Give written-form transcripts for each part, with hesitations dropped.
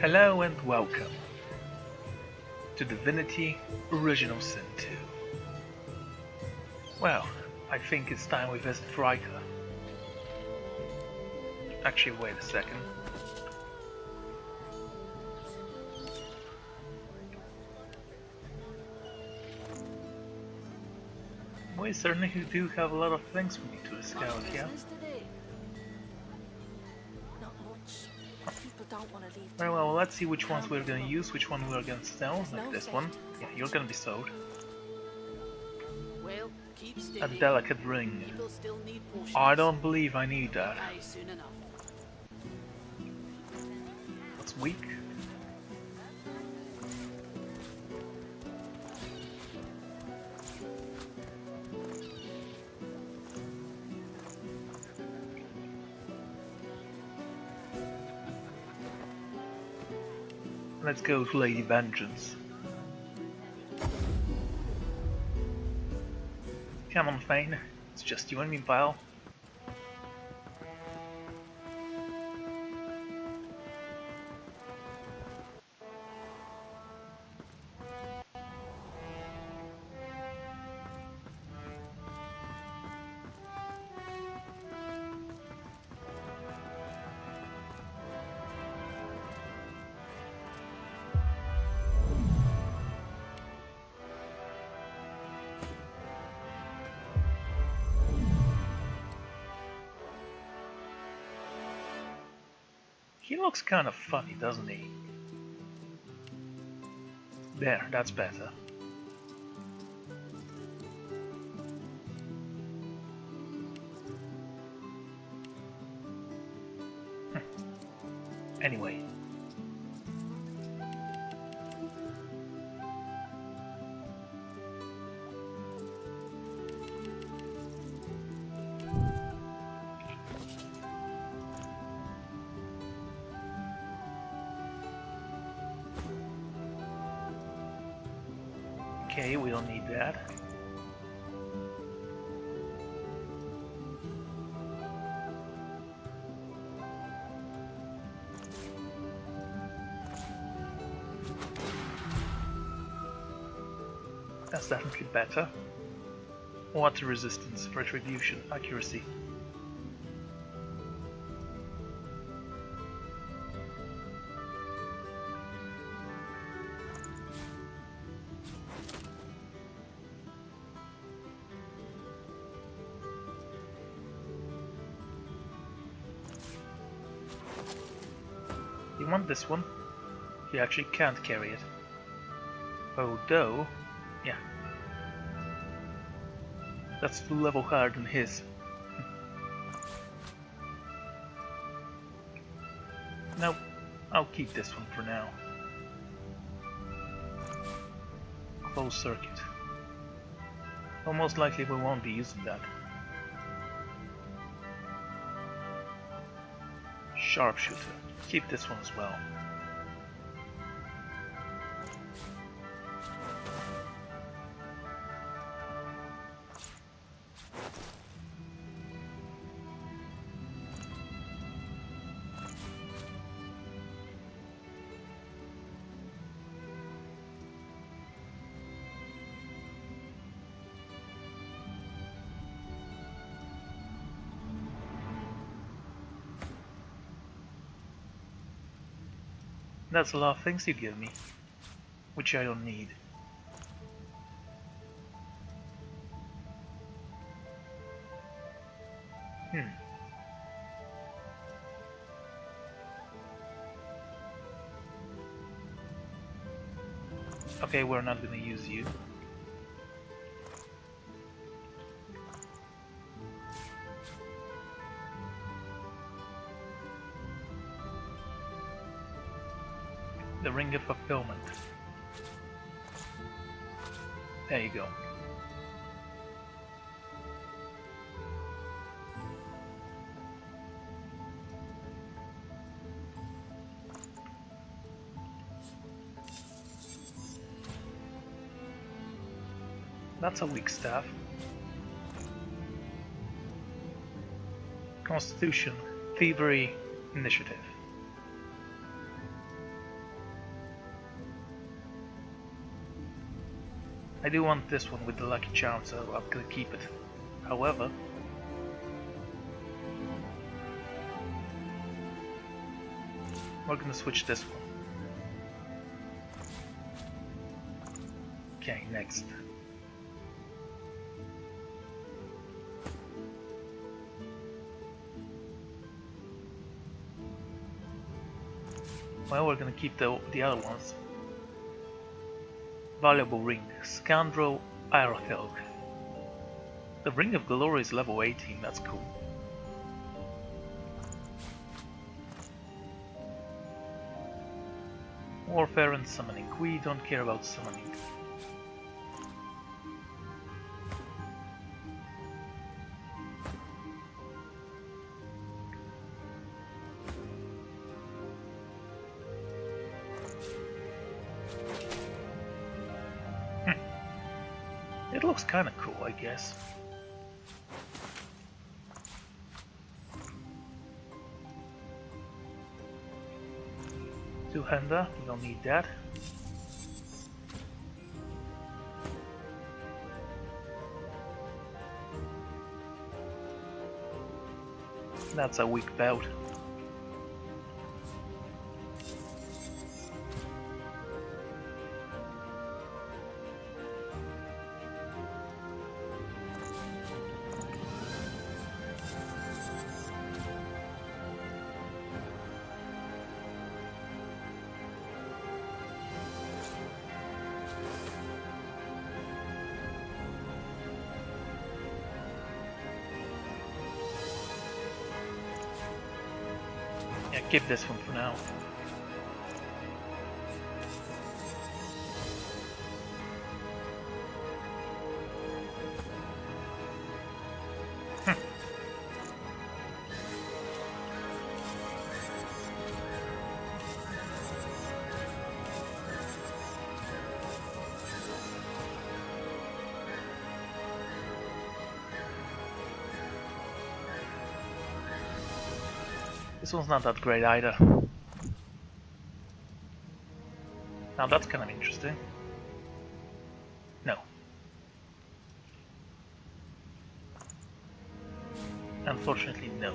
Hello and welcome to Divinity Original Sin 2. Well, I think it's time we visit Riker. Actually, wait a second. We certainly do have a lot of things we need to scout, yeah? Very well, let's see which ones we're gonna use, which one we're gonna sell, like this one. Yeah, you're gonna be sold. A delicate ring. I don't believe I need that. What's weak? Let's go to Lady Vengeance. Come on, Fane. It's just you and me, pal. He looks kind of funny, doesn't he? There, that's better. Anyway. Okay, we don't need that. That's definitely better. Water resistance, retribution, accuracy. You want this one? You actually can't carry it. Although, yeah. That's 2 level higher than his. Nope, I'll keep this one for now. Closed circuit. Well, most likely we won't be using that. Sharpshooter. Keep this one as well. That's a lot of things you give me, which I don't need. Okay, we're not gonna use you. The Ring of Fulfillment. There you go. That's a weak staff. Constitution, Thievery, Initiative. I do want this one with the lucky charm, so I'm gonna keep it. However, we're gonna switch this one. Okay, next. Well, we're gonna keep the other ones. Valuable ring, Scoundrel Aerothilk. The Ring of Glory is level 18, that's cool. Warfare and Summoning, we don't care about summoning. It looks kinda cool, I guess. Two-hander, we don't need that. That's a weak bout. Yeah, keep this one for now. This one's not that great either. Now that's kind of interesting. No. Unfortunately, no.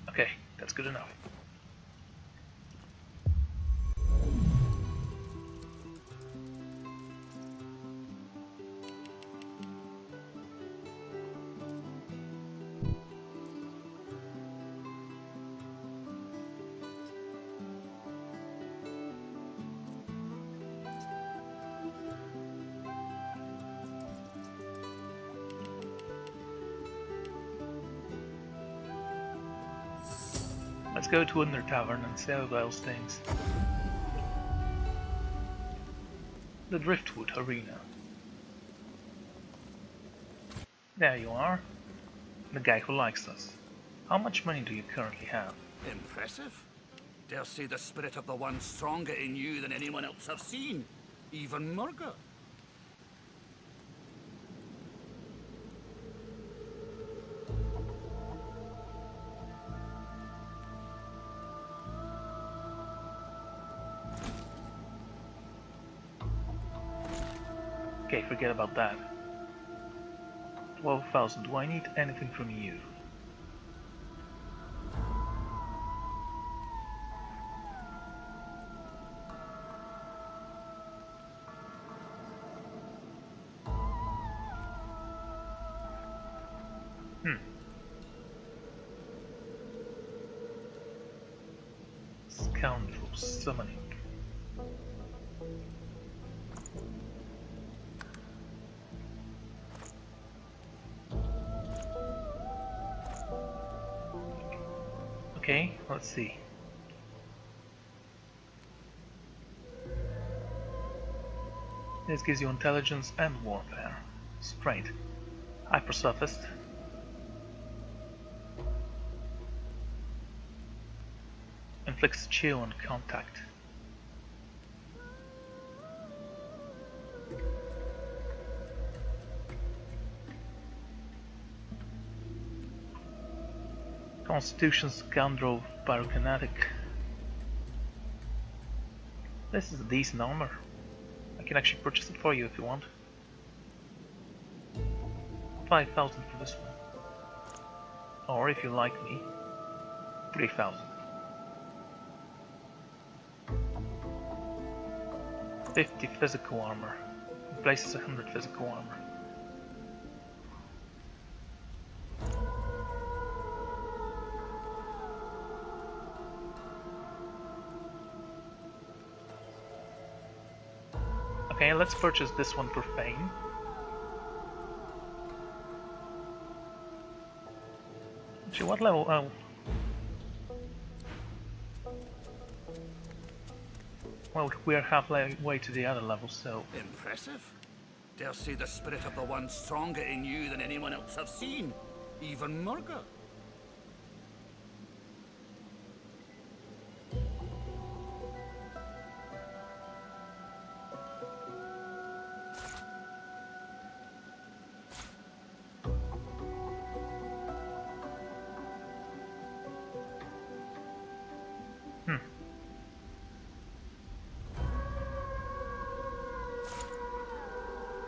Okay, that's good enough. Let's go to Under Tavern and see how those things. The Driftwood Arena. There you are. The guy who likes us. How much money do you currently have? Impressive. Dare say the spirit of the one stronger in you than anyone else I've seen. Even Murga. Okay, forget about that. 12,000. Do I need anything from you? Scoundrel summoning. Okay, let's see. This gives you intelligence and warfare. Straight. Hypersophist. Inflicts chill on contact. Constitution Scoundrel Pyrokinetic. This is a decent armor. I can actually purchase it for you if you want. 5,000 for this one. Or if you like me, 3,000. 50 physical armor. Replaces 100 physical armor. Okay, let's purchase this one for fame. Actually, what level? Oh. Well, we're halfway to the other level, so... Impressive. Dare say the spirit of the one stronger in you than anyone else I've seen. Even Murga.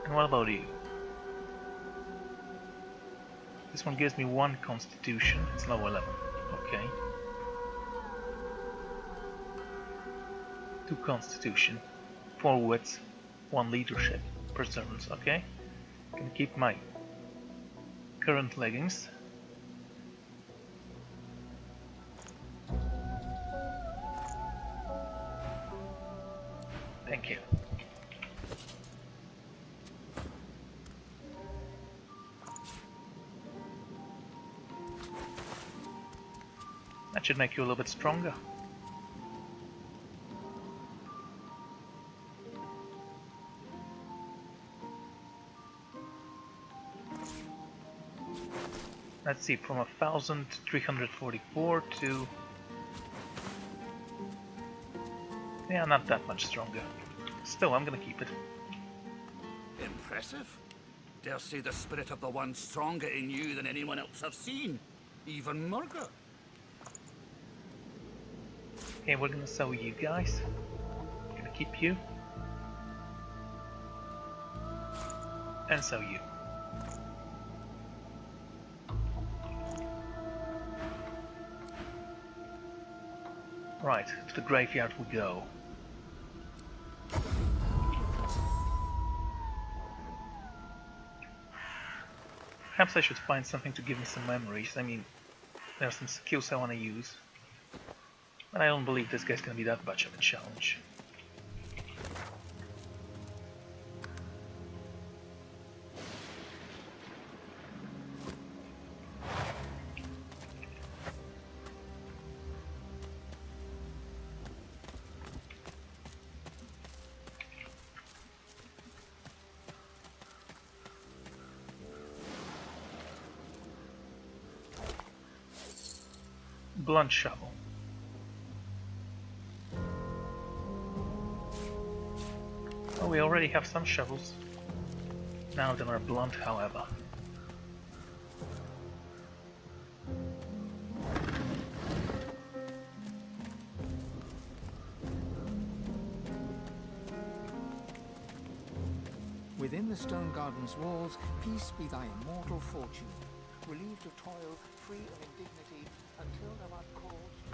And what about you? This one gives me 1 constitution, it's level 11. Okay. 2 constitution, 4 wits, 1 leadership, perseverance, okay? Can keep my current leggings. Thank you. That should make you a little bit stronger. Let's see, from 1,344 to... yeah, not that much stronger. Still, I'm gonna keep it. Impressive. Dare say the spirit of the one stronger in you than anyone else I've seen. Even Murga. Okay, we're gonna sell you guys. Gonna keep you. And sell you. Right, to the graveyard we go. Perhaps I should find something to give me some memories. I mean, there are some skills I want to use. But I don't believe this guy's gonna be that much of a challenge. Blunt shovel. Oh, we already have some shovels. None of them are blunt, however. Within the stone garden's walls, peace be thy immortal fortune, relieved of toil, free of indignity, until thou art called to...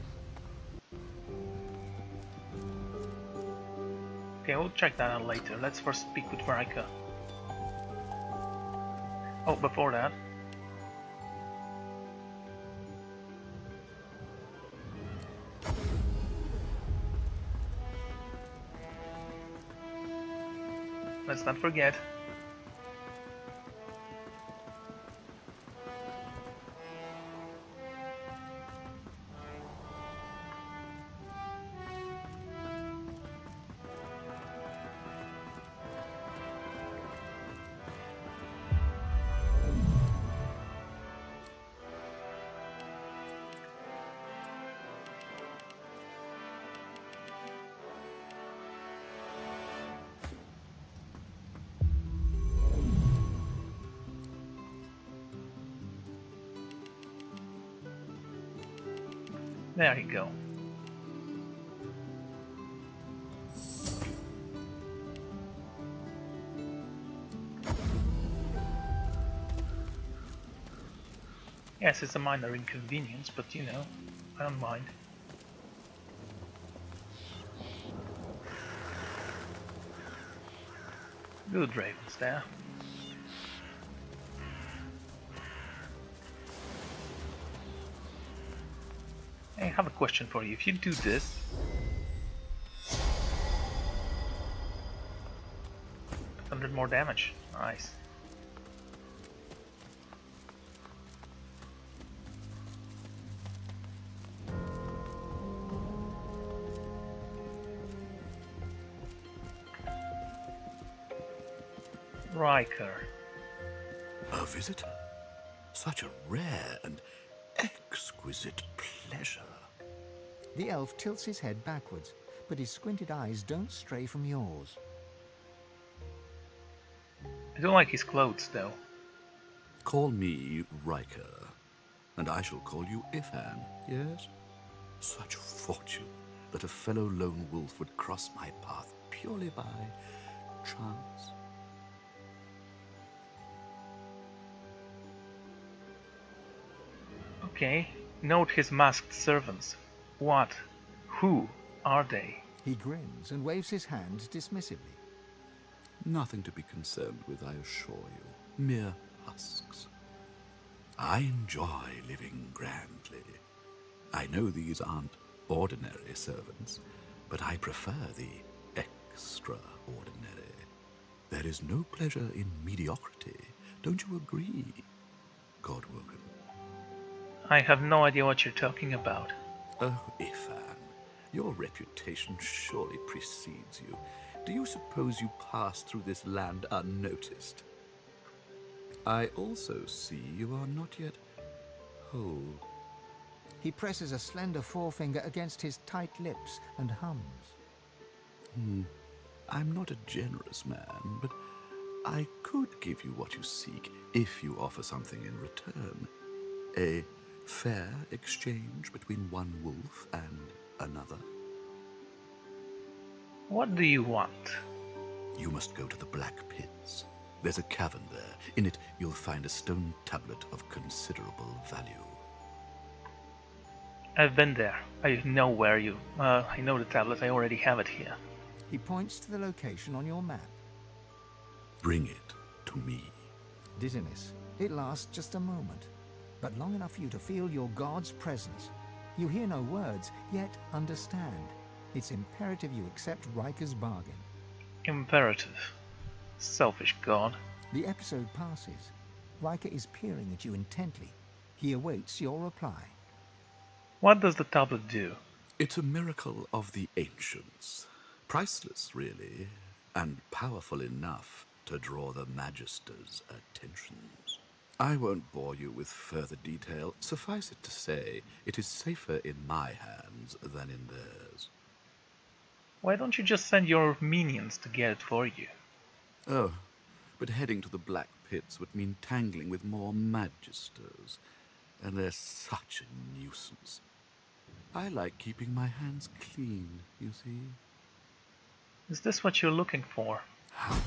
Okay, we'll check that out later. Let's first speak with Varika. Oh, before that... let's not forget. There you go. Yes, it's a minor inconvenience, but you know, I don't mind. Good ravens there. I have a question for you. If you do this, 100 more damage. Nice. Riker. A visitor? Such a rare and exquisite pleasure. The elf tilts his head backwards, but his squinted eyes don't stray from yours. I don't like his clothes though. Call me Riker, and I shall call you Ifan, yes? Such fortune that a fellow lone wolf would cross my path purely by chance. Okay, note his masked servants. What? Who are they? He grins and waves his hand dismissively. Nothing to be concerned with, I assure you. Mere husks. I enjoy living grandly. I know these aren't ordinary servants, but I prefer the extraordinary. There is no pleasure in mediocrity. Don't you agree, Godwoken? I have no idea what you're talking about. Oh, Ifan, your reputation surely precedes you. Do you suppose you pass through this land unnoticed? I also see you are not yet whole. He presses a slender forefinger against his tight lips and hums. I'm not a generous man, but I could give you what you seek if you offer something in return. A fair exchange between one wolf and another. What do you want? You must go to the Black Pits. There's a cavern there. In it, you'll find a stone tablet of considerable value. I've been there. I know where you... I know the tablet. I already have it here. He points to the location on your map. Bring it to me. Dizziness. It lasts just a moment, but long enough for you to feel your god's presence. You hear no words, yet understand. It's imperative you accept Riker's bargain. Imperative. Selfish god. The episode passes. Riker is peering at you intently. He awaits your reply. What does the tablet do? It's a miracle of the ancients. Priceless, really, and powerful enough to draw the Magisters' attentions. I won't bore you with further detail. Suffice it to say, it is safer in my hands than in theirs. Why don't you just send your minions to get it for you? Oh, but heading to the Black Pits would mean tangling with more Magisters, and they're such a nuisance. I like keeping my hands clean, you see. Is this what you're looking for? How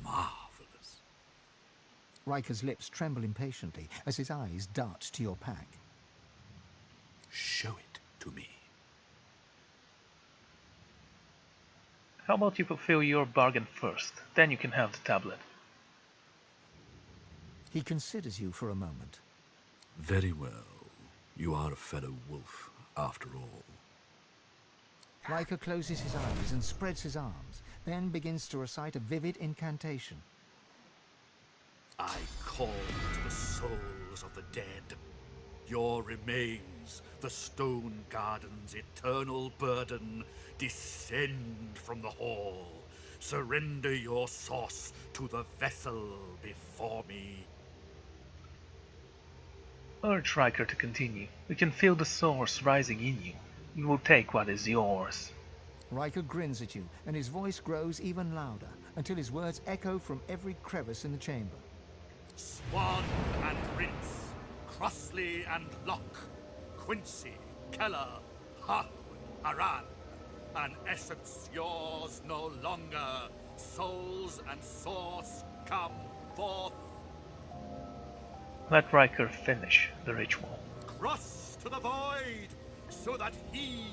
marvelous. Riker's lips tremble impatiently as his eyes dart to your pack. Show it to me. How about you fulfill your bargain first, then you can have the tablet. He considers you for a moment. Very well. You are a fellow wolf, after all. Riker closes his eyes and spreads his arms, then begins to recite a vivid incantation. I call to the souls of the dead. Your remains, the stone garden's eternal burden, descend from the hall. Surrender your source to the vessel before me. Urge Riker to continue. We can feel the source rising in you. You will take what is yours. Riker grins at you, and his voice grows even louder, until his words echo from every crevice in the chamber. Swan and Rince, Crossley and Locke, Quincy, Keller, Ha! Haran! An essence yours no longer. Souls and source come forth. Let Riker finish the ritual. Cross to the void, so that he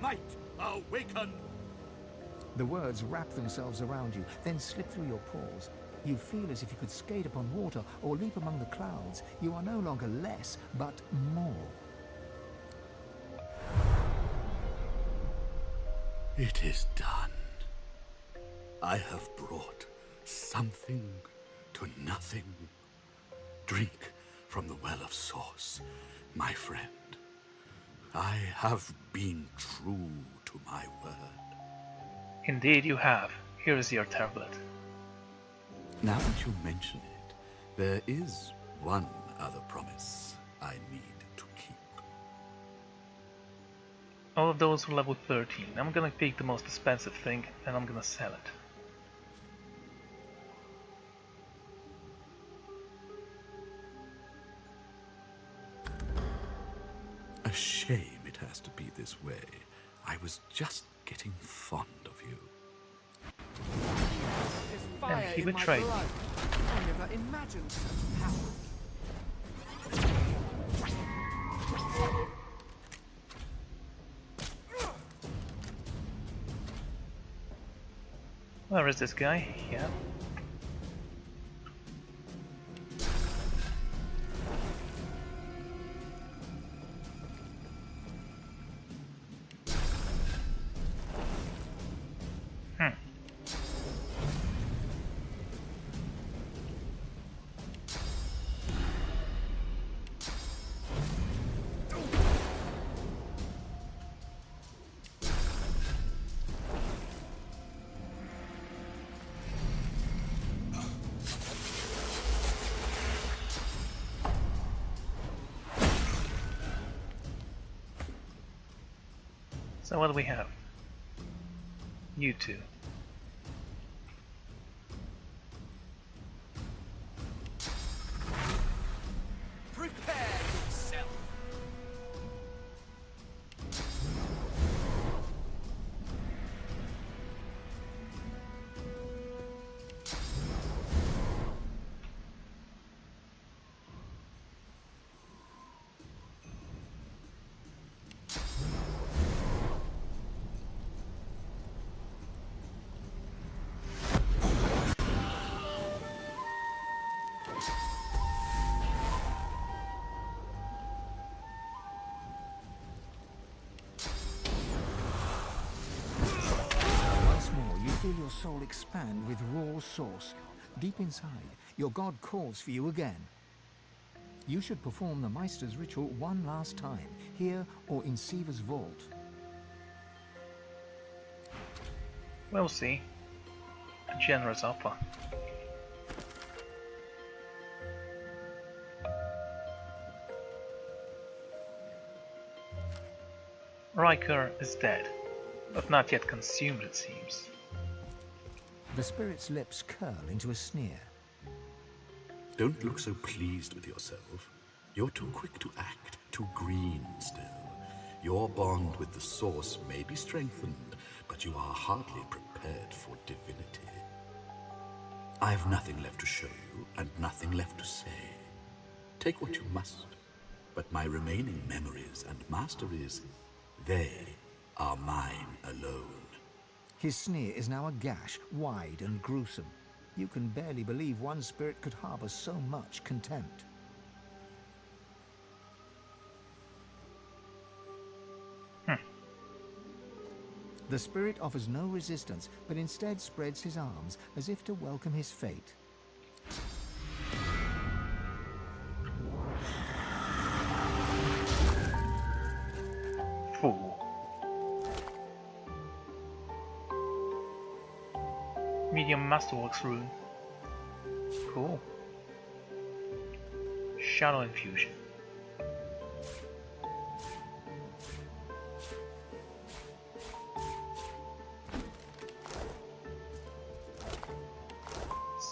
might awaken. The words wrap themselves around you, then slip through your pores. You feel as if you could skate upon water or leap among the clouds. You are no longer less, but more. It is done. I have brought something to nothing. Drink from the well of source, my friend. I have been true to my word. Indeed you have. Here is your tablet. Now that you mention it, there is one other promise I need to keep. All of those were level 13. I'm gonna pick the most expensive thing and I'm gonna sell it. A shame it has to be this way. I was just getting fond of you. And he betrayed me. I never imagined such power. Where is this guy? Yeah. So what do we have? You two. Prepare yourself. Feel your soul expand with raw source. Deep inside, your god calls for you again. You should perform the Meister's ritual one last time, here or in Siva's vault. We'll see. A generous offer. Riker is dead, but not yet consumed, it seems. The spirit's lips curl into a sneer. Don't look so pleased with yourself. You're too quick to act, too green still. Your bond with the Source may be strengthened, but you are hardly prepared for divinity. I've nothing left to show you, and nothing left to say. Take what you must, but my remaining memories and masteries, they are mine alone. His sneer is now a gash, wide and gruesome. You can barely believe one spirit could harbor so much contempt. The spirit offers no resistance, but instead spreads his arms as if to welcome his fate. Fool. Medium Masterworks rune. Cool. Shadow infusion.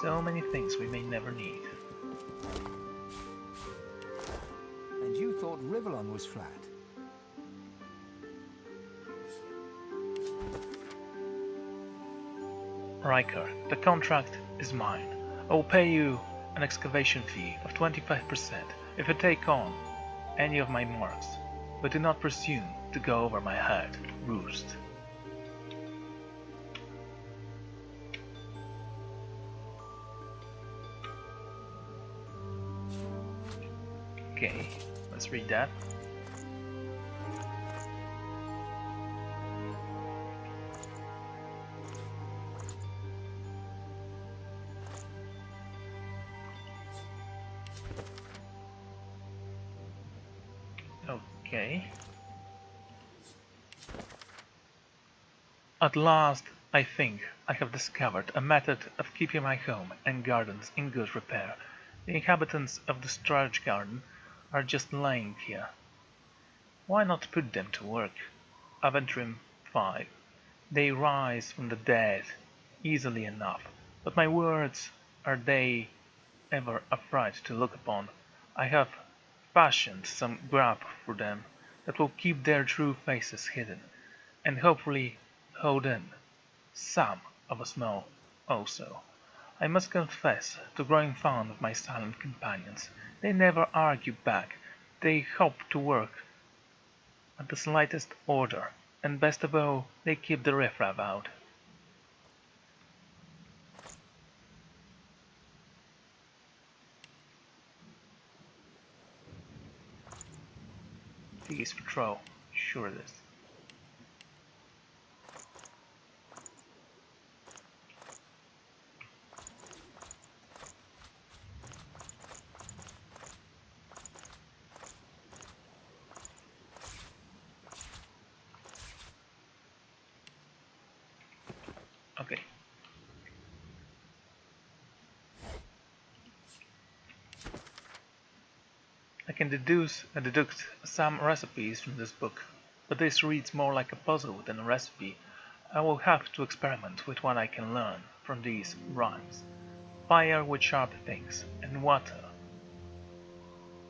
So many things we may never need. And you thought Rivellon was flat? Riker, the contract is mine. I will pay you an excavation fee of 25% if you take on any of my marks, but do not presume to go over my head, Roost. Okay, let's read that. Okay. At last, I think, I have discovered a method of keeping my home and gardens in good repair. The inhabitants of the Strage Garden are just lying here. Why not put them to work? Aventrim 5. They rise from the dead easily enough, but my words, are they ever upright to look upon? I have fashioned some grub for them that will keep their true faces hidden, and hopefully hold in some of a smell also. I must confess to growing fond of my silent companions. They never argue back, they hop to work at the slightest order, and best of all, they keep the riffraff out. T is for throw, sure it is. Okay. I can deduct some recipes from this book, but this reads more like a puzzle than a recipe. I will have to experiment with what I can learn from these rhymes. Fire with sharp things, and water.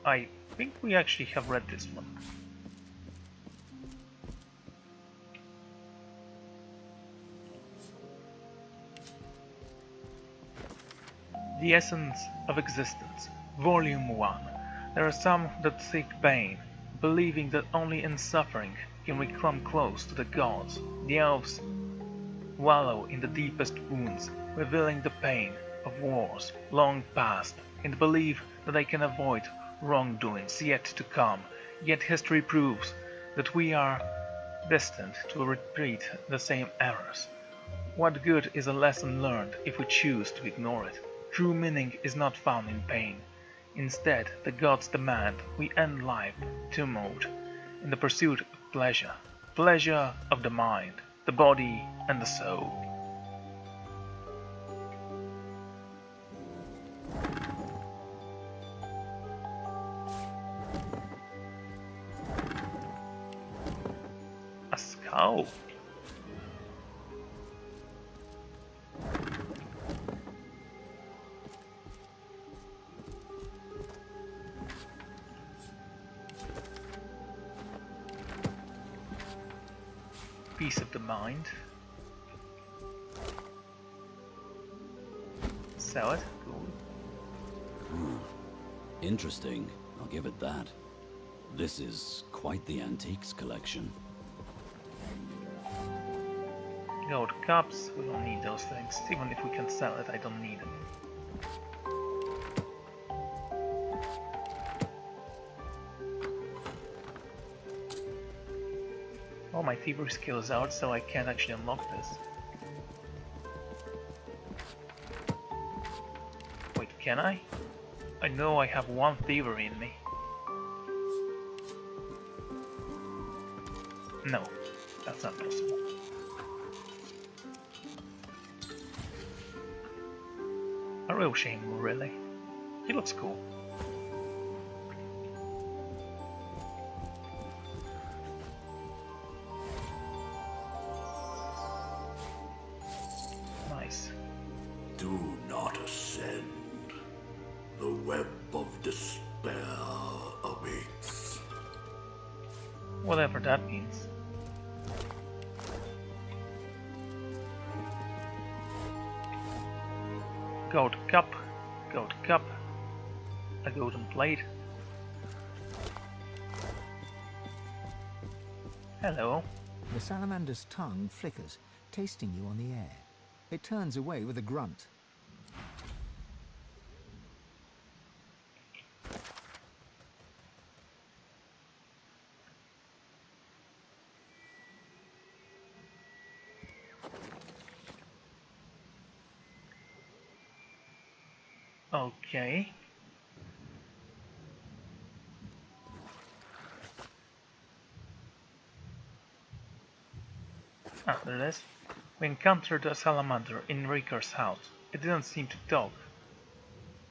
I think we actually have read this one. The Essence of Existence, Volume 1. There are some that seek pain, believing that only in suffering can we come close to the gods. The elves wallow in the deepest wounds, revealing the pain of wars long past, in the belief that they can avoid wrongdoings yet to come. Yet history proves that we are destined to repeat the same errors. What good is a lesson learned if we choose to ignore it? True meaning is not found in pain. Instead, the gods demand we end life tumult in the pursuit of pleasure. Pleasure of the mind, the body, and the soul. A skull. Peace of the mind. Sell it. Cool. Interesting, I'll give it that. This is quite the antiques collection. Gold cups, we don't need those things. Even if we can sell it, I don't need them. Oh, my thievery skill is out, so I can't actually unlock this. Wait, can I? I know I have one thievery in me. No, that's not possible. A real shame, really. He looks cool. Nice. Do not ascend. The web of despair awaits. Whatever that means. Gold cup, a golden plate. Hello. The salamander's tongue flickers, tasting you on the air. It turns away with a grunt. Okay. Ah, there it is. We encountered a salamander in Riker's house. It didn't seem to talk.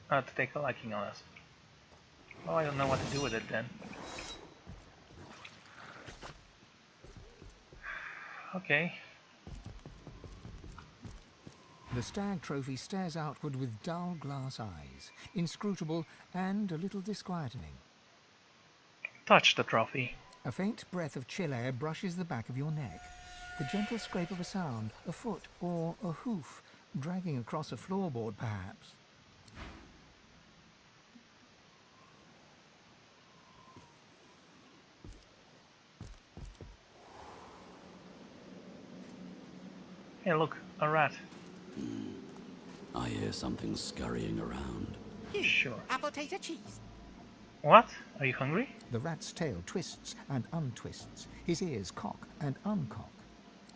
To take a liking on us. Oh, I don't know what to do with it then. Okay. The stag trophy stares outward with dull glass eyes, inscrutable and a little disquieting. Touch the trophy. A faint breath of chill air brushes the back of your neck. The gentle scrape of a sound, a foot or a hoof, dragging across a floorboard perhaps. Hey, look, a rat. I hear something scurrying around. Sure. Apple tater cheese. What? Are you hungry? The rat's tail twists and untwists. His ears cock and uncock.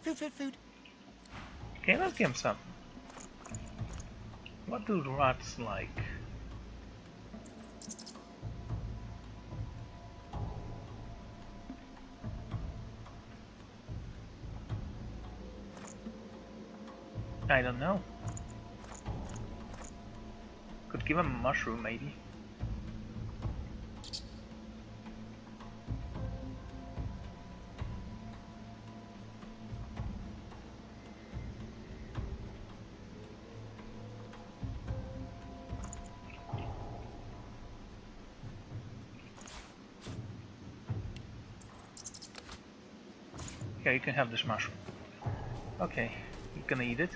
Food. Okay, let's give him some. What do rats like? I don't know. Could give him a mushroom, maybe. Yeah, you can have this mushroom. Okay, you can eat it.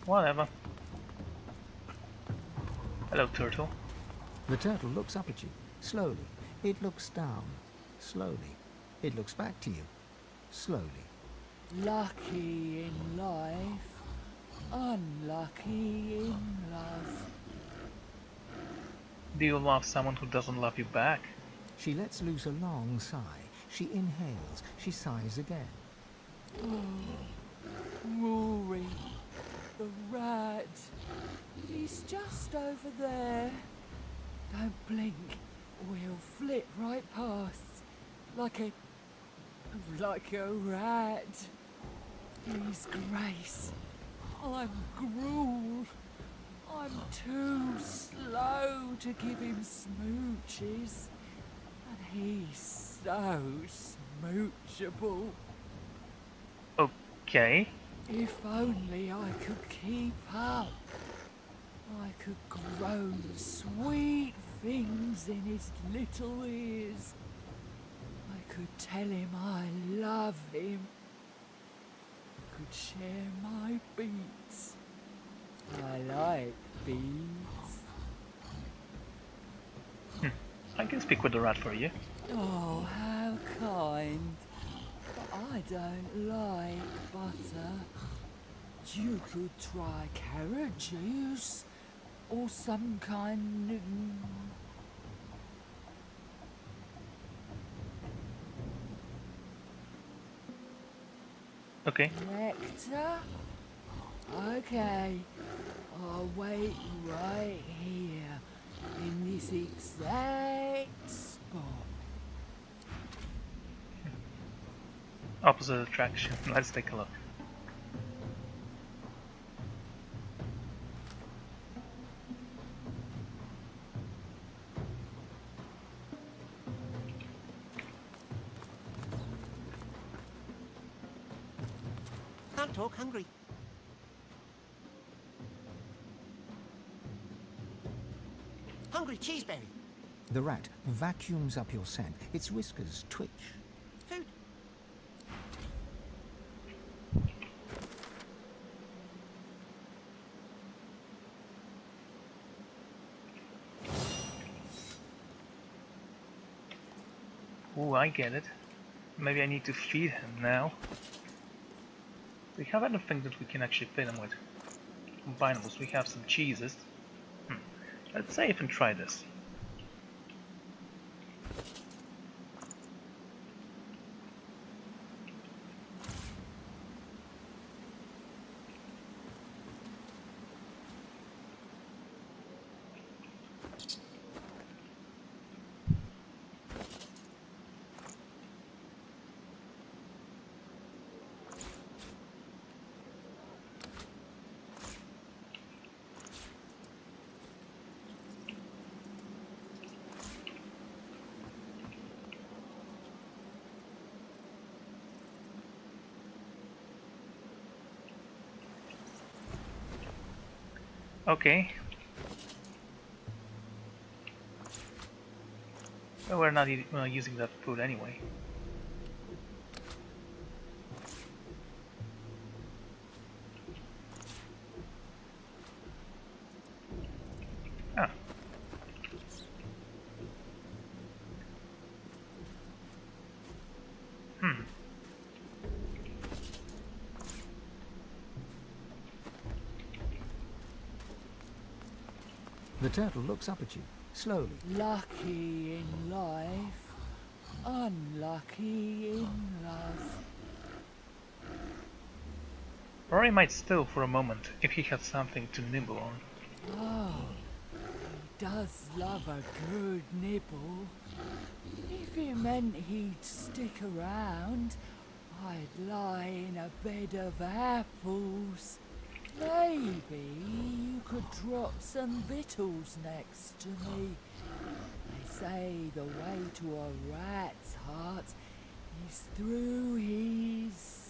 Whatever. Hello, turtle. The turtle looks up at you, slowly. It looks down, slowly. It looks back to you, slowly. Lucky in life, unlucky in love. Do you love someone who doesn't love you back? She lets loose a long sigh. She inhales. She sighs again. Rory, the rat. He's just over there. Don't blink, or he'll flit right past. Like a rat. His grace. I'm gruel. I'm too slow to give him smooches. And he's so smoochable. Okay. If only I could keep up. I could groan sweet things in his little ears. I could tell him I love him. I could share my beats. I like beats. I can speak with the rat for you. Oh, how kind. But I don't like butter. You could try carrot juice or some kind of... Okay. nectar? Okay. I'll wait right here in this exact spot. Opposite attraction. Let's take a look. Can't talk, hungry. Hungry cheeseberry. The rat vacuums up your scent. Its whiskers twitch. Food. Oh, I get it. Maybe I need to feed him now. Do we have anything that we can actually feed him with? Combinables. We have some cheeses. Let's save and try this. Okay. Well, we're not using that food anyway. Ah. The turtle looks up at you, slowly. Lucky in life, unlucky in love. Or he might steal for a moment if he had something to nibble on. Oh, he does love a good nibble. If it meant he'd stick around, I'd lie in a bed of apples. Maybe you could drop some victuals next to me. They say the way to a rat's heart is through his...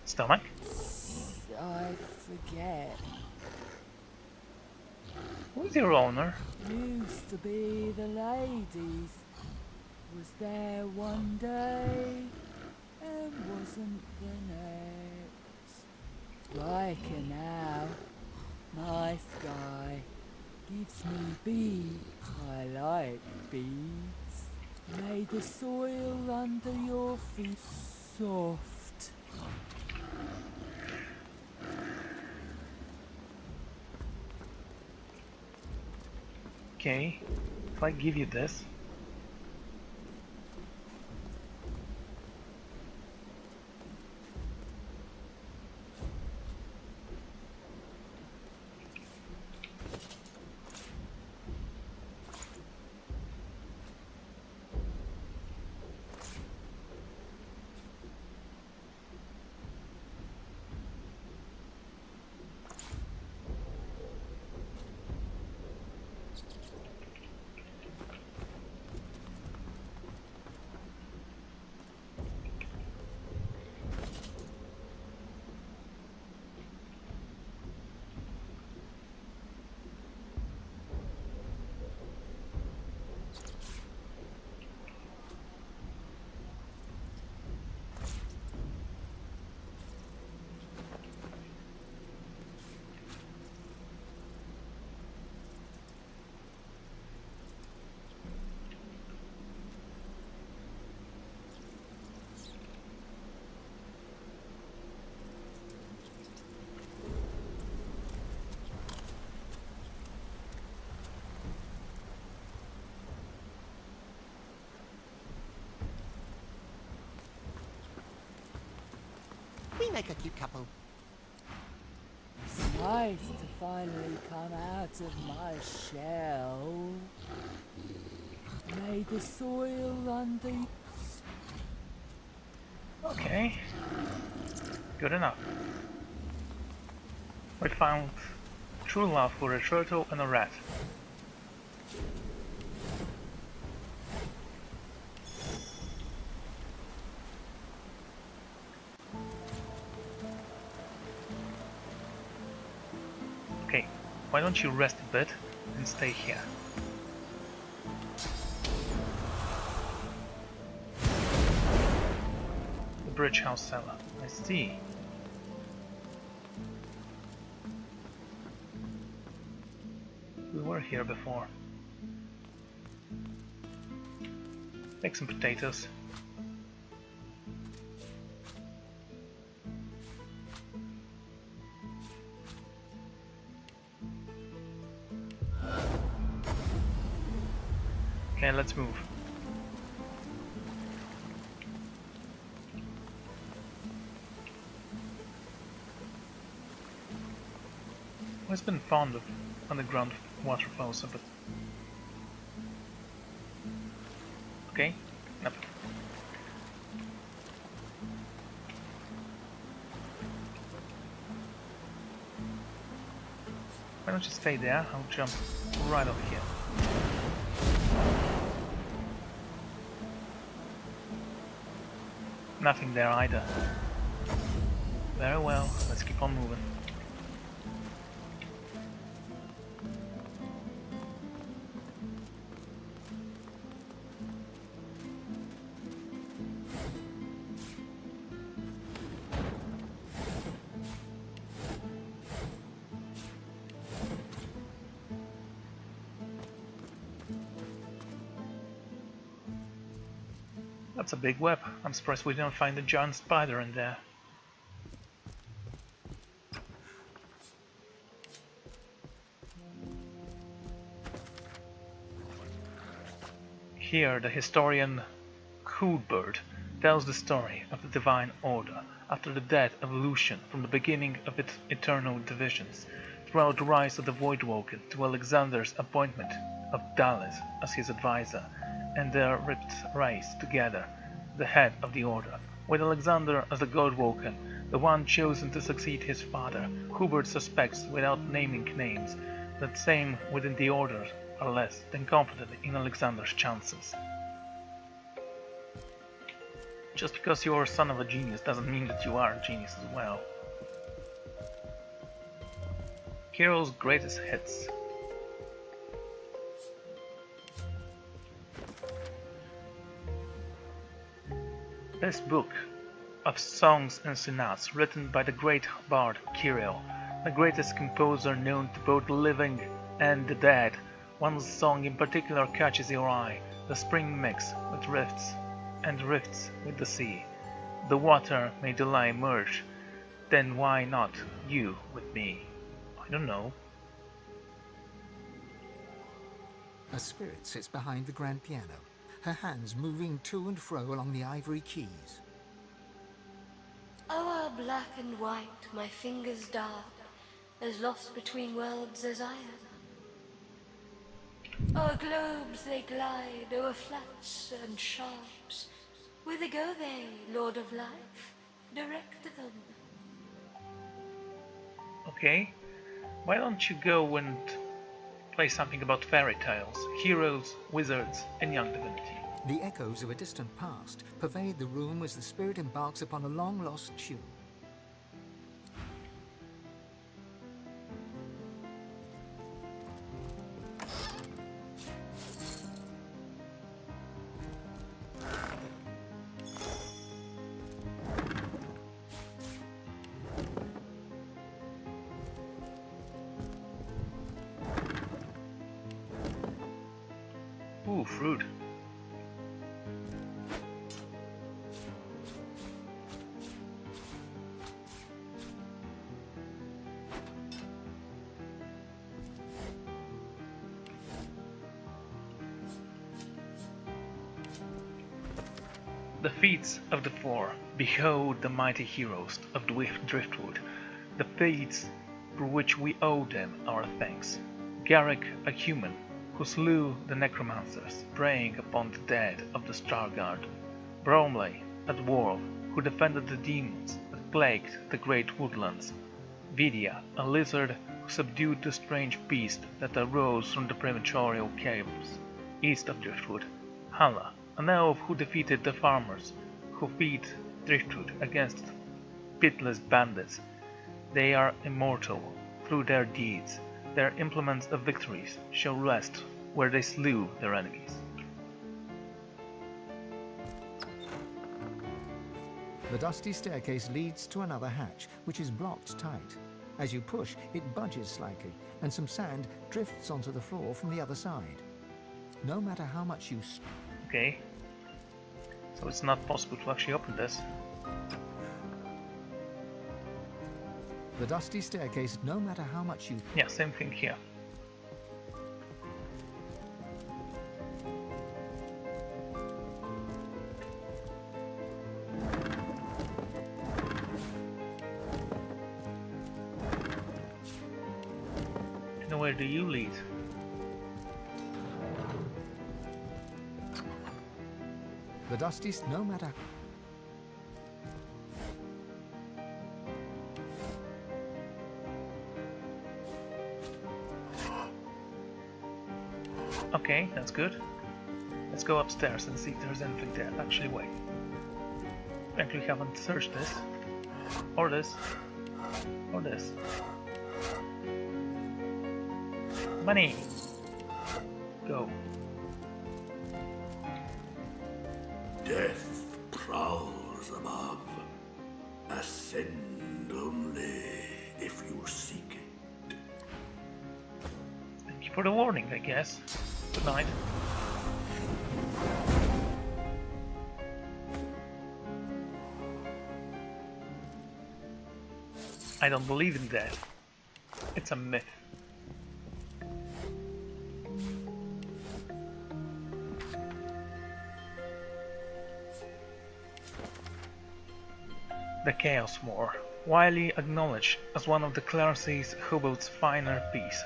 Stomach? I forget. Who's your owner? Used to be the ladies. Was there one day and wasn't the next. Riker now, nice guy, gives me beads. I like beads. Made the soil under your feet soft. Okay, if I give you this, We make a cute couple. It's nice to finally come out of my shell. Made the soil under... okay, good enough. We found true love for a turtle and a rat. Okay, why don't you rest a bit and stay here? The bridge house cellar. I see. We were here before. Make some potatoes. Okay, let's move. Always been fond of underground waterfalls, but okay, nope. Why don't you stay there? I'll jump right off here. Nothing there either. Very well, let's keep on moving. That's a big web. I'm surprised we didn't find a giant spider in there. Here, the historian Coolbird tells the story of the Divine Order after the dead evolution from the beginning of its eternal divisions, throughout the rise of the Voidwoken to Alexandar's appointment of Dallas as his advisor, and their ripped race together, the head of the Order, with Alexandar as the Godwoken, the one chosen to succeed his father. Hubert suspects, without naming names, that same within the Order are less than confident in Alexandar's chances. Just because you're a son of a genius doesn't mean that you are a genius as well. Hero's greatest hits. This book of songs and sonatas written by the great bard Kirill, the greatest composer known to both the living and the dead. One song in particular catches your eye, the spring mix with rifts and rifts with the sea. The water made the lie merge, then why not you with me? I don't know. A spirit sits behind the grand piano, her hands moving to and fro along the ivory keys. O'er black and white, my fingers dark, as lost between worlds as I am. O'er globes they glide, o'er flats and sharps. Whither go they, Lord of Life? Direct them. Okay, why don't you go and play something about fairy tales, heroes, wizards, and young divinity. The echoes of a distant past pervade the room as the spirit embarks upon a long-lost tune. Ooh, fruit. The feats of the four. Behold the mighty heroes of Driftwood, the feats for which we owe them our thanks. Garrick, a human, who slew the Necromancers, preying upon the dead of the Starguard. Bromley, a dwarf, who defended the demons that plagued the great woodlands. Vidya, a lizard who subdued the strange beast that arose from the prematorial caves east of Driftwood. Hala, an elf who defeated the farmers who feed Driftwood against pitiless bandits. They are immortal through their deeds. Their implements of victories shall rest where they slew their enemies. The dusty staircase leads to another hatch, which is blocked tight. As you push, it budges slightly, and some sand drifts onto the floor from the other side. No matter how much you... Okay. So it's not possible to actually open this. The dusty staircase, no matter how much you... Yeah, same thing here. And where do you lead? The dusty... no matter... Okay, that's good. Let's go upstairs and see if there's anything there. Actually, wait. Frankly, we haven't searched this. Or this. Or this. Money! Go. Death prowls above. Ascend only if you seek it. Thank you for the warning, I guess. Good night. I don't believe in death. It's a myth. The Chaos War, widely acknowledged as one of the Clarence's Hobo's finer piece,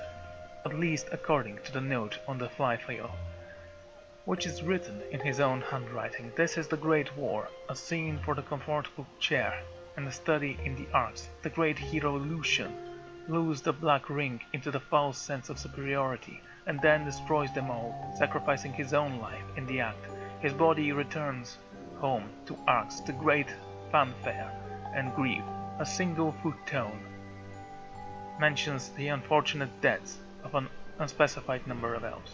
at least according to the note on the fly file, which is written in his own handwriting. This is the Great War, a scene for the comfortable chair, and a study in the arts. The great hero Lucian lures the Black Ring into the false sense of superiority, and then destroys them all, sacrificing his own life in the act. His body returns home to Arx, the great fanfare and grief. A single foot-tone mentions the unfortunate deaths of an unspecified number of elves.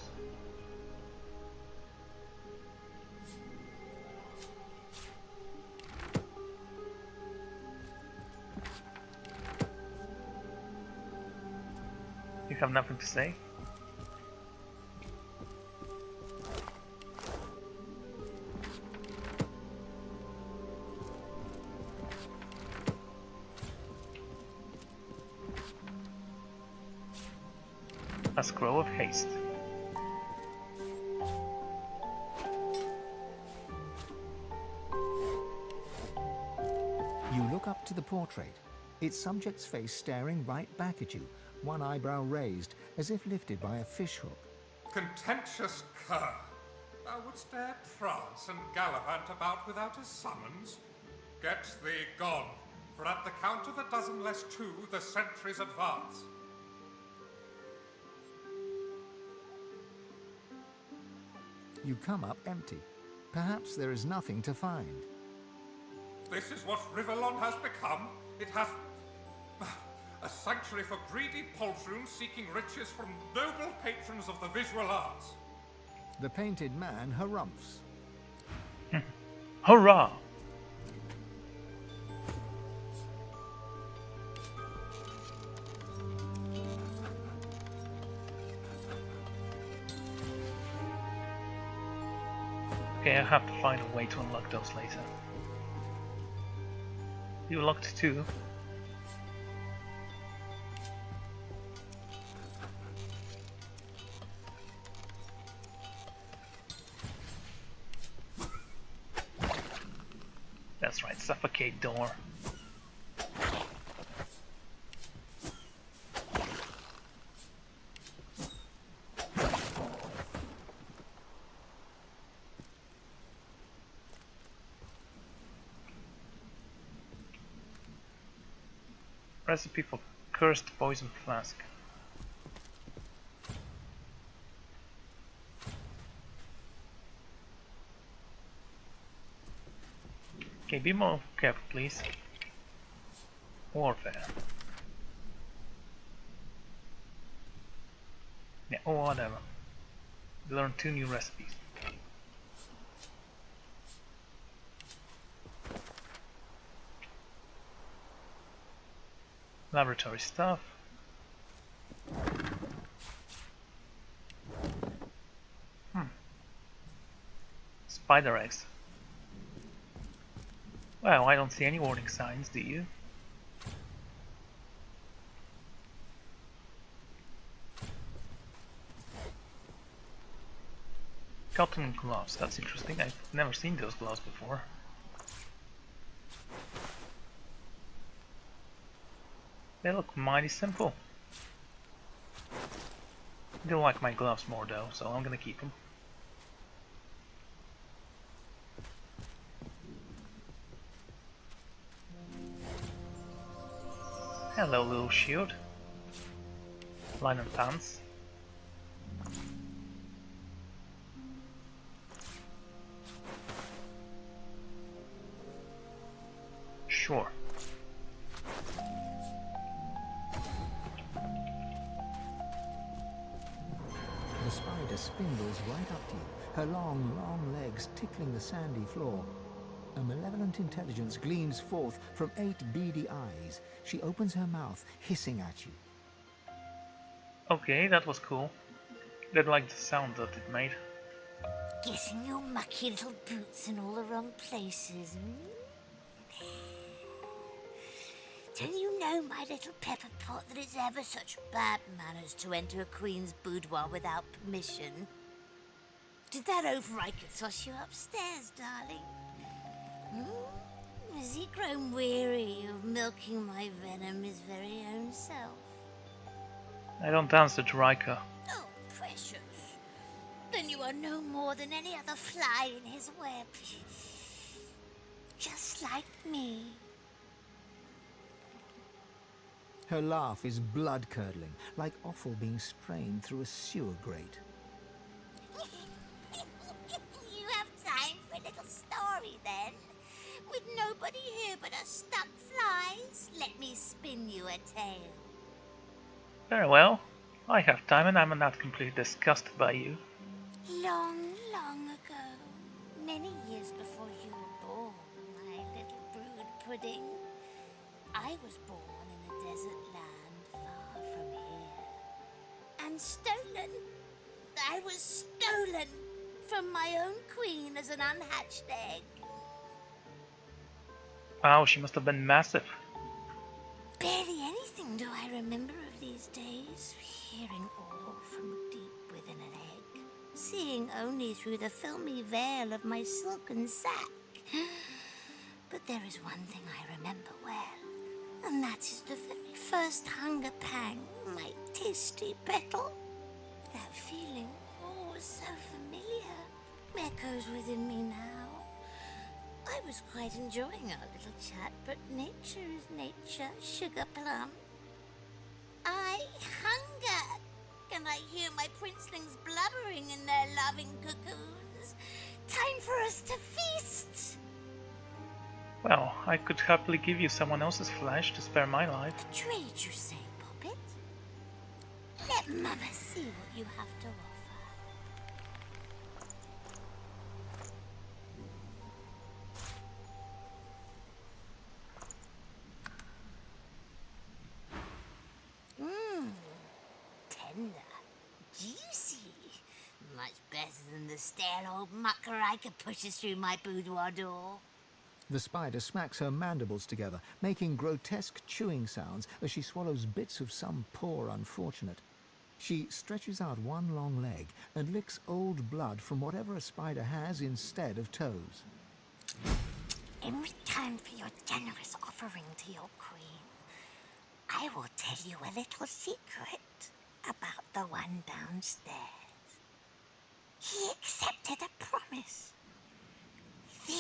You have nothing to say? A scroll of haste. You look up to the portrait, its subject's face staring right back at you, one eyebrow raised, as if lifted by a fishhook. Contentious cur! Thou wouldst dare prance and gallivant about without a summons? Get thee gone, for at the count of a dozen less two, the sentries advance. You come up empty. Perhaps there is nothing to find. This is what Rivellon has become. It has... a sanctuary for greedy poltroons seeking riches from noble patrons of the visual arts. The painted man harumphs. Hurrah! Okay, I have to find a way to unlock those later. You locked too. That's right, suffocate door. Recipe for cursed poison flask. Okay, be more careful, please. Warfare. Yeah, or whatever. Learn 2 new recipes. Laboratory stuff. Spider eggs. Well, I don't see any warning signs, do you? Cotton gloves, that's interesting. I've never seen those gloves before. They look mighty simple. I do like my gloves more though, so I'm gonna keep them. Hello, little shield. Linen pants. Sure. The spider spindles right up to you, her long legs tickling the sandy floor. A malevolent intelligence gleams forth from 8 beady eyes. She opens her mouth, hissing at you. Okay, that was cool. Did like the sound that it made. Getting your mucky little boots in all the wrong places. Don't you know, my little pepper pot, that it's ever such bad manners to enter a queen's boudoir without permission? Did that over I could toss you upstairs, darling? Has he grown weary of milking my venom his very own self? I don't answer to Rika. Oh, precious. Then you are no more than any other fly in his web. Just like me. Her laugh is blood-curdling, like offal being strained through a sewer grate. You have time for a little story, then? With nobody here but us stuck flies? Let me spin you a tale. Very well. I have time and I'm not completely disgusted by you. Long ago, many years before you were born, my little brood pudding, I was born in a desert land far from here. And stolen. I was stolen from my own queen as an unhatched egg. Wow, she must have been massive. Barely anything do I remember of these days, hearing all from deep within an egg, seeing only through the filmy veil of my silken sack. But there is one thing I remember well, and that is the very first hunger pang, my tasty petal. That feeling, oh, was so familiar, echoes within me now. I was quite enjoying our little chat, but nature is nature, sugar plum. I hunger! Can I hear my princelings blubbering in their loving cocoons? Time for us to feast! Well, I could happily give you someone else's flesh to spare my life. A trade, you say, Poppet? Let Mama see what you have to offer. Tender, juicy, much better than the stale old mucker I could pushes through my boudoir door. The spider smacks her mandibles together, making grotesque chewing sounds as she swallows bits of some poor unfortunate. She stretches out one long leg and licks old blood from whatever a spider has instead of toes. In return for your generous offering to your queen, I will tell you a little secret about the one downstairs. He accepted a promise. The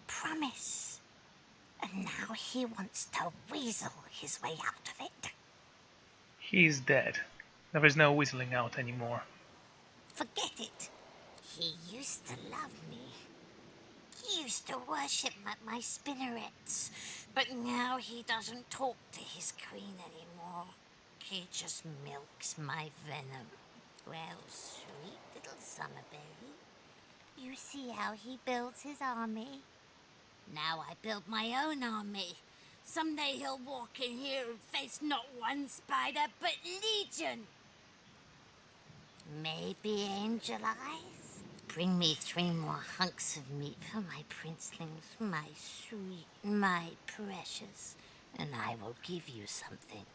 promise. And now he wants to weasel his way out of it. He's dead. There is no whistling out anymore. Forget it. He used to love me. He used to worship my spinnerets. But now he doesn't talk to his queen anymore. He just milks my venom. Well, sweet little Summerberry. You see how he builds his army? Now I build my own army. Someday he'll walk in here and face not one spider, but legion. Maybe Angel Eyes? Bring me 3 more hunks of meat for my princelings, my sweet, my precious, and I will give you something.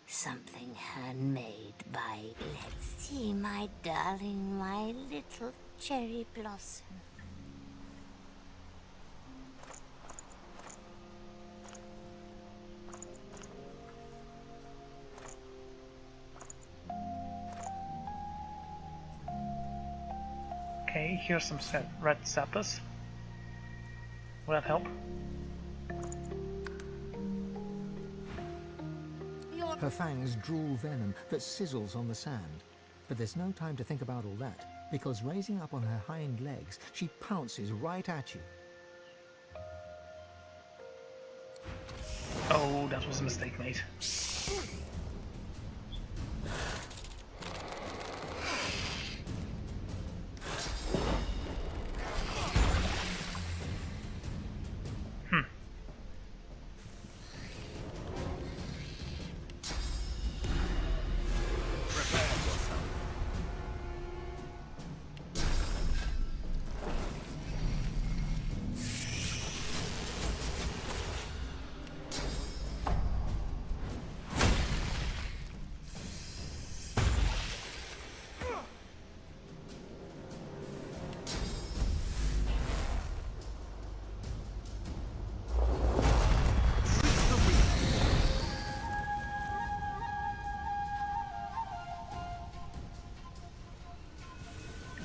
Something handmade by, let's see, my darling, my little cherry blossom. Okay, here's some red sapphires. Will that help? Her fangs drool venom that sizzles on the sand. But there's no time to think about all that, because raising up on her hind legs, she pounces right at you. Oh, that was a mistake, mate.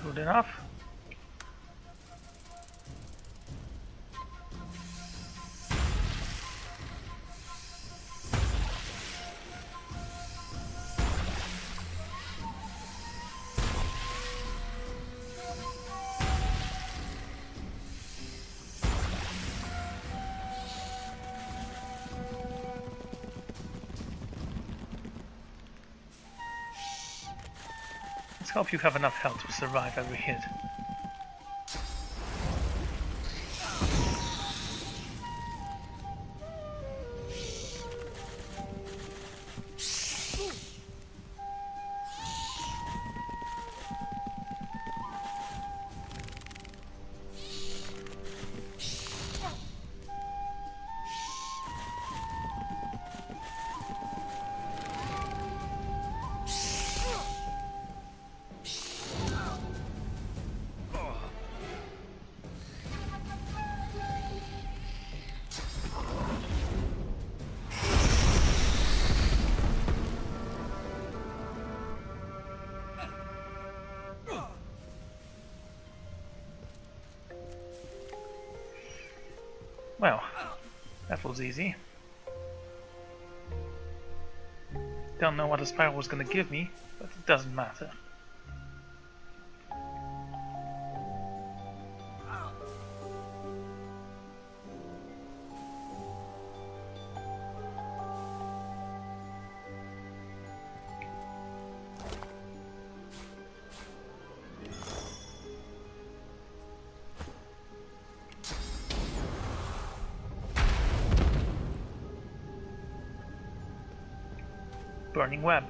Good enough. Let's hope you have enough health to survive every hit. Well, that was easy. Don't know what the spiral was gonna give me, but it doesn't matter. Burning web.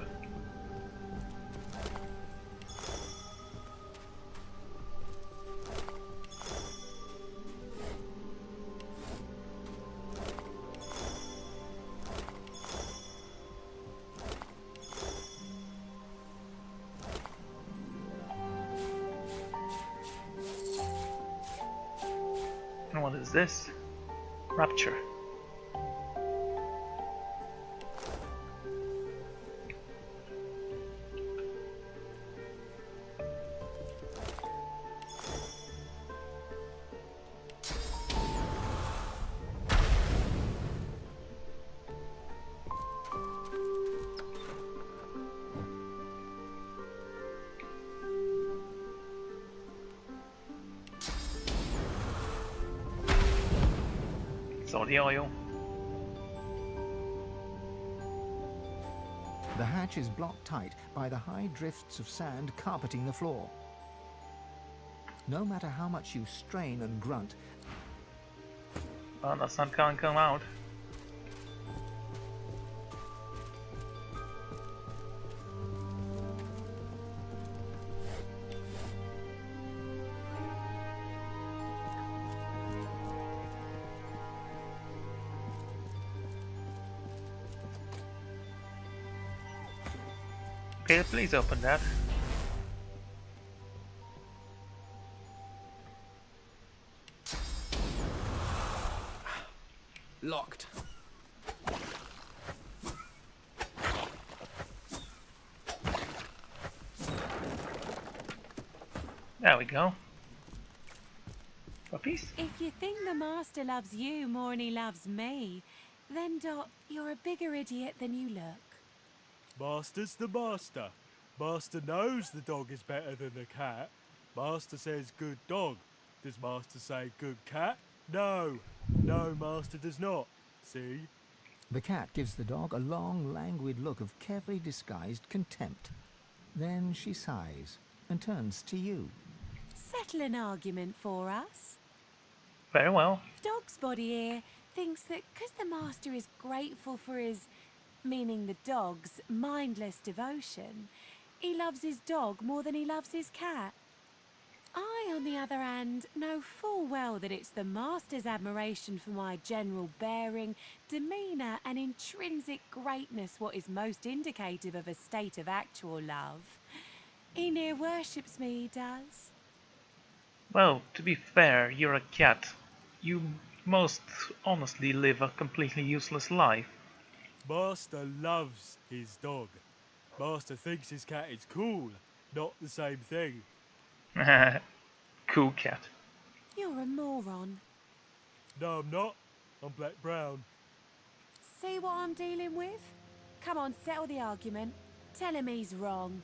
And what is this? Rapture. It's all the oil. The hatch is blocked tight by the high drifts of sand carpeting the floor. No matter how much you strain and grunt, Well, that's not gonna come out. Okay, please open that. Locked. There we go. Puppies? If you think the Master loves you more than he loves me, then Dot, you're a bigger idiot than you look. Master's the master. Master knows the dog is better than the cat. Master says good dog. Does Master say good cat? No. No, Master does not. See? the cat gives the dog a long, languid look of carefully disguised contempt. Then she sighs and turns to you. Settle an argument for us. Very well. Dog's body here thinks that because the Master is grateful for his, meaning the dog's, mindless devotion, he loves his dog more than he loves his cat. I, on the other hand, know full well that it's the Master's admiration for my general bearing, demeanour and intrinsic greatness what is most indicative of a state of actual love. He near worships me, he does. Well, to be fair, you're a cat. You most honestly live a completely useless life. Master loves his dog. Master thinks his cat is cool, not the same thing. Cool cat. You're a moron. No, I'm not. I'm black-brown. See what I'm dealing with? Come on, settle the argument. Tell him he's wrong.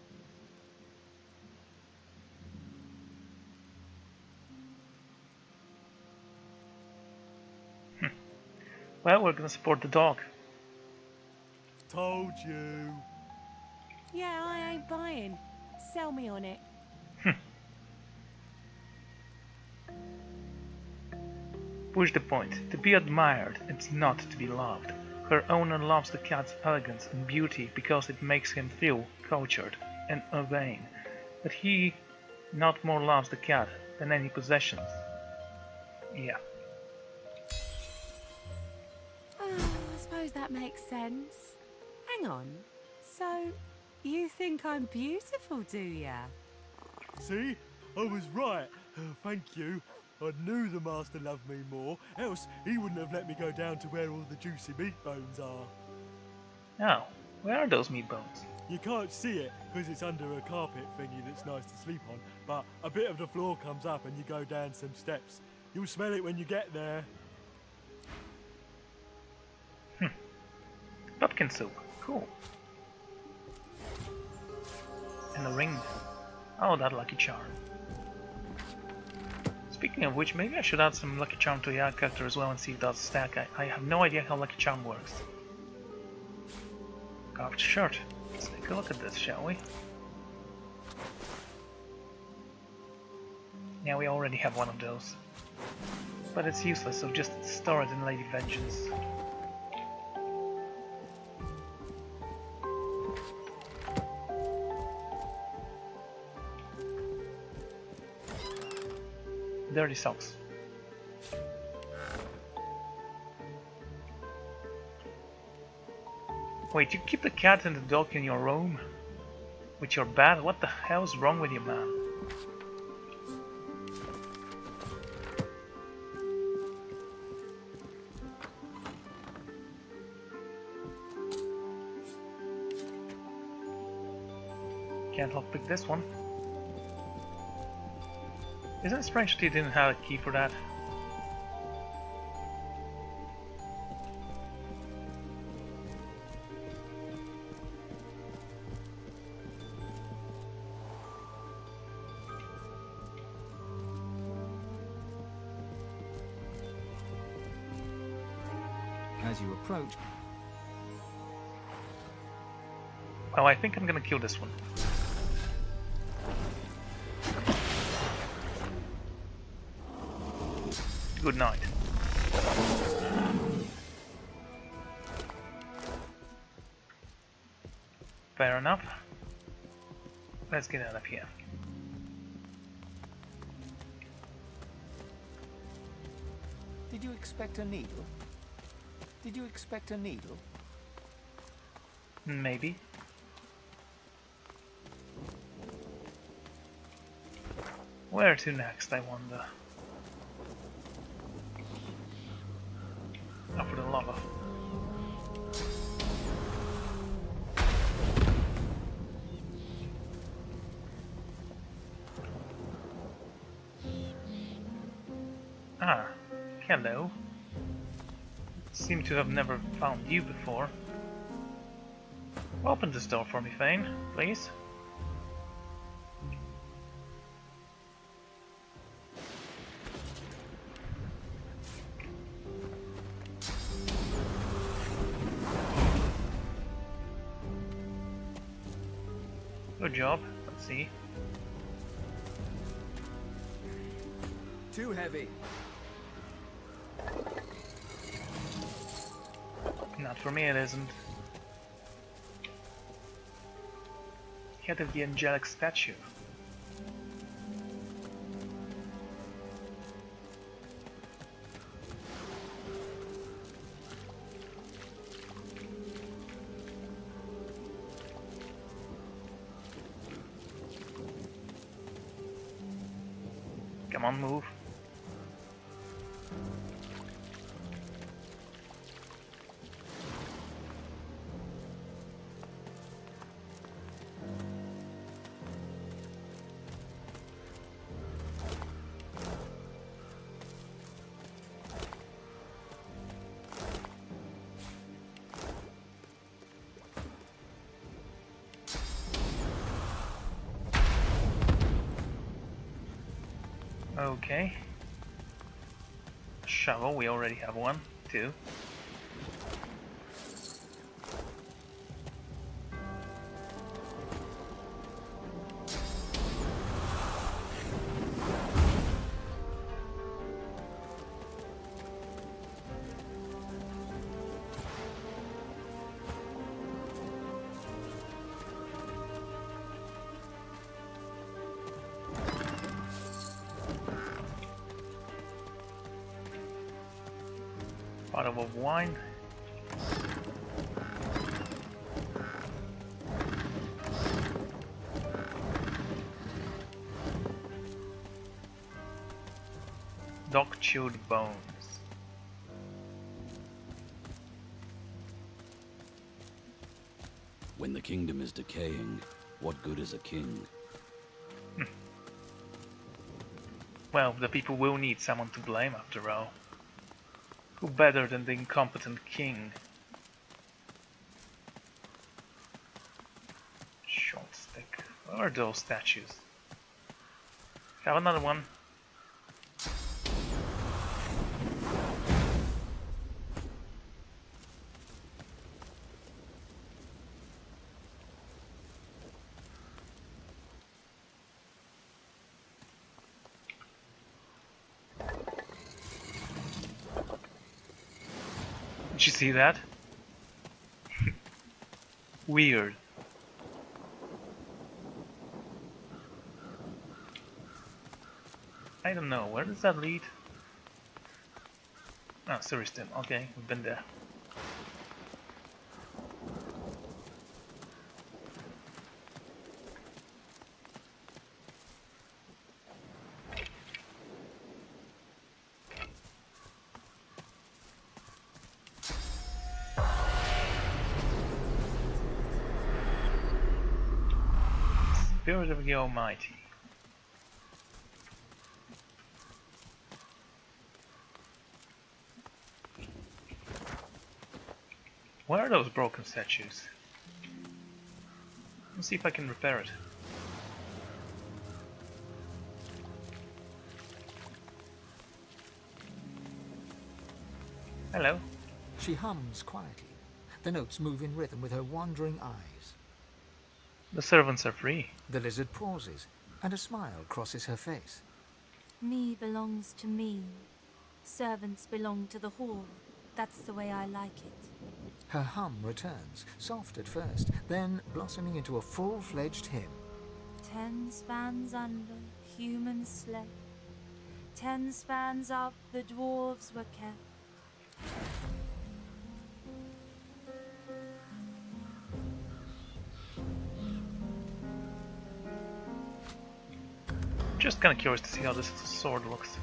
Well, we're gonna support the dog. Told you. Yeah, I ain't buying. Sell me on it. Push the point. To be admired, it's not to be loved. Her owner loves the cat's elegance and beauty because it makes him feel cultured and urbane. But he not more loves the cat than any possessions. Yeah. I suppose that makes sense. Hang on. So, you think I'm beautiful, do ya? See? I was right. Thank you. I knew the Master loved me more, else he wouldn't have let me go down to where all the juicy meat bones are. Now, where are those meat bones? You can't see it because it's under a carpet thingy that's nice to sleep on, but a bit of the floor comes up and you go down some steps. You'll smell it when you get there. Pumpkin soup. Cool. And a ring. Oh, that lucky charm. Speaking of which, maybe I should add some lucky charm to the ad character as well and see if that's stack. I have no idea how lucky charm works. Carved shirt. Let's take a look at this, shall we? Yeah, we already have one of those. But it's useless, so just store it in Lady Vengeance. Dirty socks. Wait, you keep the cat and the dog in your room? With your bed? What the hell's wrong with you, man? Can't lockpick this one. Isn't it strange that he didn't have a key for that? As you approach, Oh, I think I'm gonna kill this one. Good night. Fair enough. Let's get out of here. Did you expect a needle? Did you expect a needle? Maybe. Where to next, I wonder? Oh, for the lava. Ah, hello. Seem to have never found you before. Open this door for me, Fane, please. Good job. Let's see. Too heavy. Not for me, it isn't. Head of the angelic statue. Come on, move. Okay. Shovel, we already have one, two. Bottle of wine. Dog chewed bones. When the kingdom is decaying, what good is a king? Well, the people will need someone to blame after all. Who better than the incompetent king? Short stick. Where are those statues? Have another one. Did you see that? Weird. I don't know, where does that lead? Ah, Suriston, okay, we've been there. Spirit of the Almighty. Where are those broken statues? Let's see if I can repair it. Hello. She hums quietly. The notes move in rhythm with her wandering eyes. The servants are free. The lizard pauses, and a smile crosses her face. Me belongs to me. Servants belong to the hall. That's the way I like it. Her hum returns, soft at first, then blossoming into a full-fledged hymn. 10 spans under, humans slept. 10 spans up, the dwarves were kept. Just kind of curious to see how this sword looks.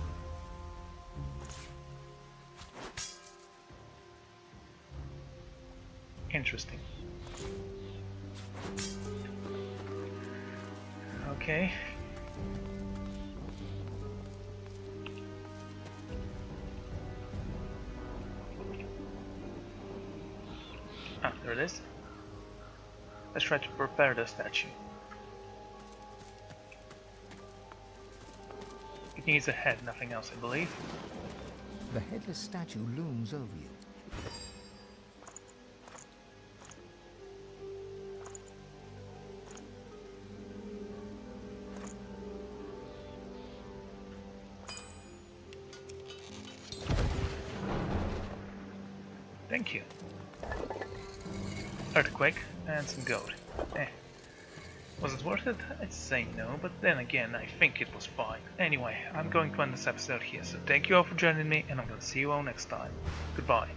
Interesting. Okay. Ah, there it is. Let's try to prepare the statue. It needs a head, nothing else, I believe. The headless statue looms over you. Thank you. Earthquake and some gold. Was it worth it? I'd say no, but then again, I think it was fine. Anyway, I'm going to end this episode here, so thank you all for joining me, and I'm going to see you all next time. Goodbye.